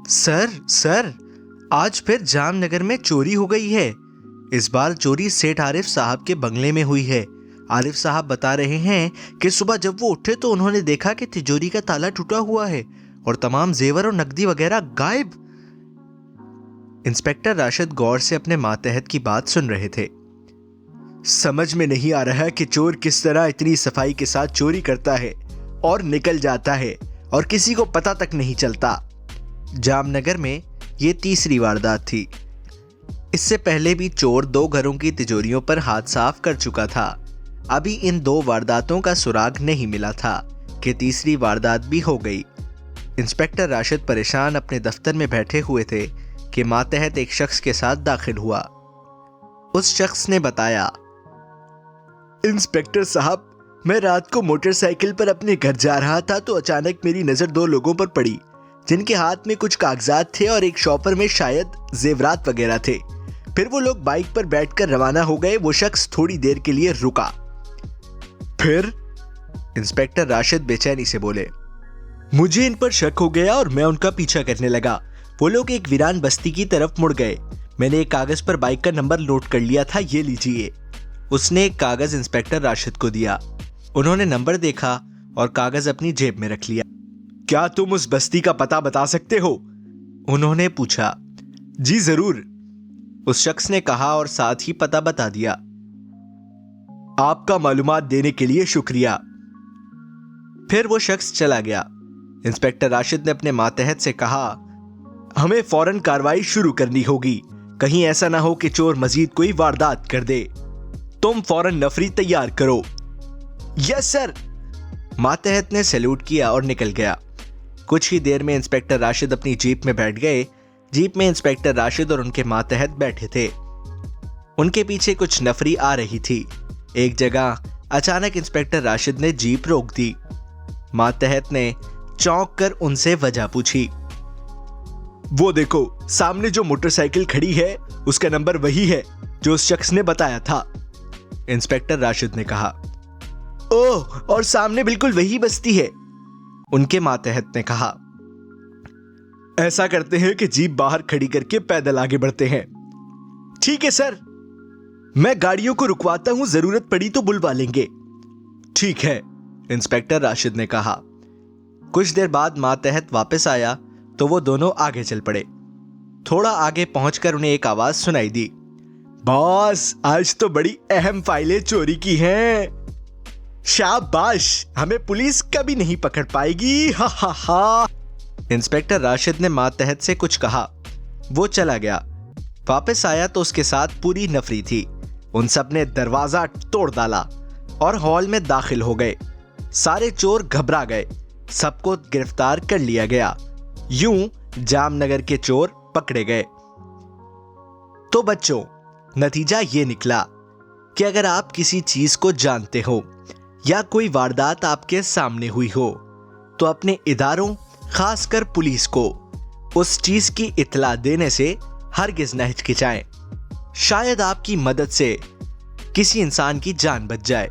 Sir आज फिर जामनगर में चोरी हो गई है। इस बार चोरी सेठ आरिफ साहब के बंगले में हुई है। आरिफ साहब बता रहे हैं कि सुबह जब वो उठे तो उन्होंने देखा कि तिजोरी का ताला टूटा हुआ है और तमाम जेवर और नकदी वगैरह गायब। इंस्पेक्टर राशिद गौर से अपने मातहत की बात सुन रहे थे। समझ में नहीं आ रहा कि चोर किस तरह इतनी सफाई के साथ चोरी करता है और निकल जाता है और किसी को पता तक नहीं चलता। जामनगर में ये तीसरी वारदात थी। इससे पहले भी चोर 2 घरों की तिजोरियों पर हाथ साफ कर चुका था। अभी इन 2 वारदातों का सुराग नहीं मिला था कि तीसरी वारदात भी हो गई। इंस्पेक्टर राशिद परेशान अपने दफ्तर में बैठे हुए थे कि मातहत एक शख्स के साथ दाखिल हुआ। उस शख्स ने बताया, इंस्पेक्टर साहब, मैं रात को मोटरसाइकिल पर अपने घर जा रहा था तो अचानक मेरी नजर 2 लोगों पर पड़ी जिनके हाथ में कुछ कागजात थे और एक शॉपर में शायद जेवरात वगैरह थे। फिर वो लोग बाइक पर बैठकर रवाना हो गए। वो शख्स थोड़ी देर के लिए रुका। फिर इंस्पेक्टर राशिद बेचैनी से बोले, मुझे इन पर शक हो गया और मैं उनका पीछा करने लगा। वो लोग एक वीरान बस्ती की तरफ मुड़ गए। मैंने एक कागज पर बाइक का नंबर नोट कर लिया था, ये लीजिए। उसने एक कागज इंस्पेक्टर राशिद को दिया। उन्होंने नंबर देखा और कागज अपनी जेब में रख लिया। क्या तुम उस बस्ती का पता बता सकते हो? उन्होंने पूछा। जी जरूर, उस शख्स ने कहा और साथ ही पता बता दिया। आपका मालूमात देने के लिए शुक्रिया। फिर वो शख्स चला गया। इंस्पेक्टर राशिद ने अपने मातहत से कहा, हमें फौरन कार्रवाई शुरू करनी होगी। कहीं ऐसा ना हो कि चोर मजीद कोई वारदात कर दे। तुम फौरन नफरी तैयार करो। Yes sir. मातहत ने सैल्यूट किया और निकल गया। कुछ ही देर में इंस्पेक्टर राशिद अपनी जीप में बैठ गए। जीप में इंस्पेक्टर राशिद और उनके मातहत बैठे थे। उनके पीछे कुछ नफरी आ रही थी। एक जगह अचानक इंस्पेक्टर राशिद ने जीप रोक दी। मातहत ने चौंक कर उनसे वजह पूछी। वो देखो, सामने जो मोटरसाइकिल खड़ी है उसका नंबर वही है जो उस शख्स ने बताया था, इंस्पेक्टर राशिद ने कहा। ओह, और सामने बिल्कुल वही बस्ती है, उनके मातहत ने कहा। ऐसा करते हैं कि जीप बाहर खड़ी करके पैदल आगे बढ़ते हैं। ठीक है सर, मैं गाड़ियों को रुकवाता हूं, जरूरत पड़ी तो बुलवा लेंगे। ठीक है, इंस्पेक्टर राशिद ने कहा। कुछ देर बाद मातहत वापस आया तो वो दोनों आगे चल पड़े। थोड़ा आगे पहुंचकर उन्हें एक आवाज सुनाई दी। बॉस, आज तो बड़ी अहम फाइलें चोरी की हैं। शाबाश, हमें पुलिस कभी नहीं पकड़ पाएगी। हा हा हा। इंस्पेक्टर राशिद ने मातहत से कुछ कहा। वो चला गया। वापस आया तो उसके साथ पूरी नफरी थी। उन सब ने दरवाजा तोड़ डाला और हॉल में दाखिल हो गए। सारे चोर घबरा गए। सबको गिरफ्तार कर लिया गया। यूं जामनगर के चोर पकड़े गए। तो बच्चों, नतीजा ये निकला कि अगर आप किसी चीज को जानते हो या कोई वारदात आपके सामने हुई हो तो अपने इदारों, खासकर पुलिस को, उस चीज की इत्तला देने से हरगिज न हिचकिचाएं। शायद आपकी मदद से किसी इंसान की जान बच जाए।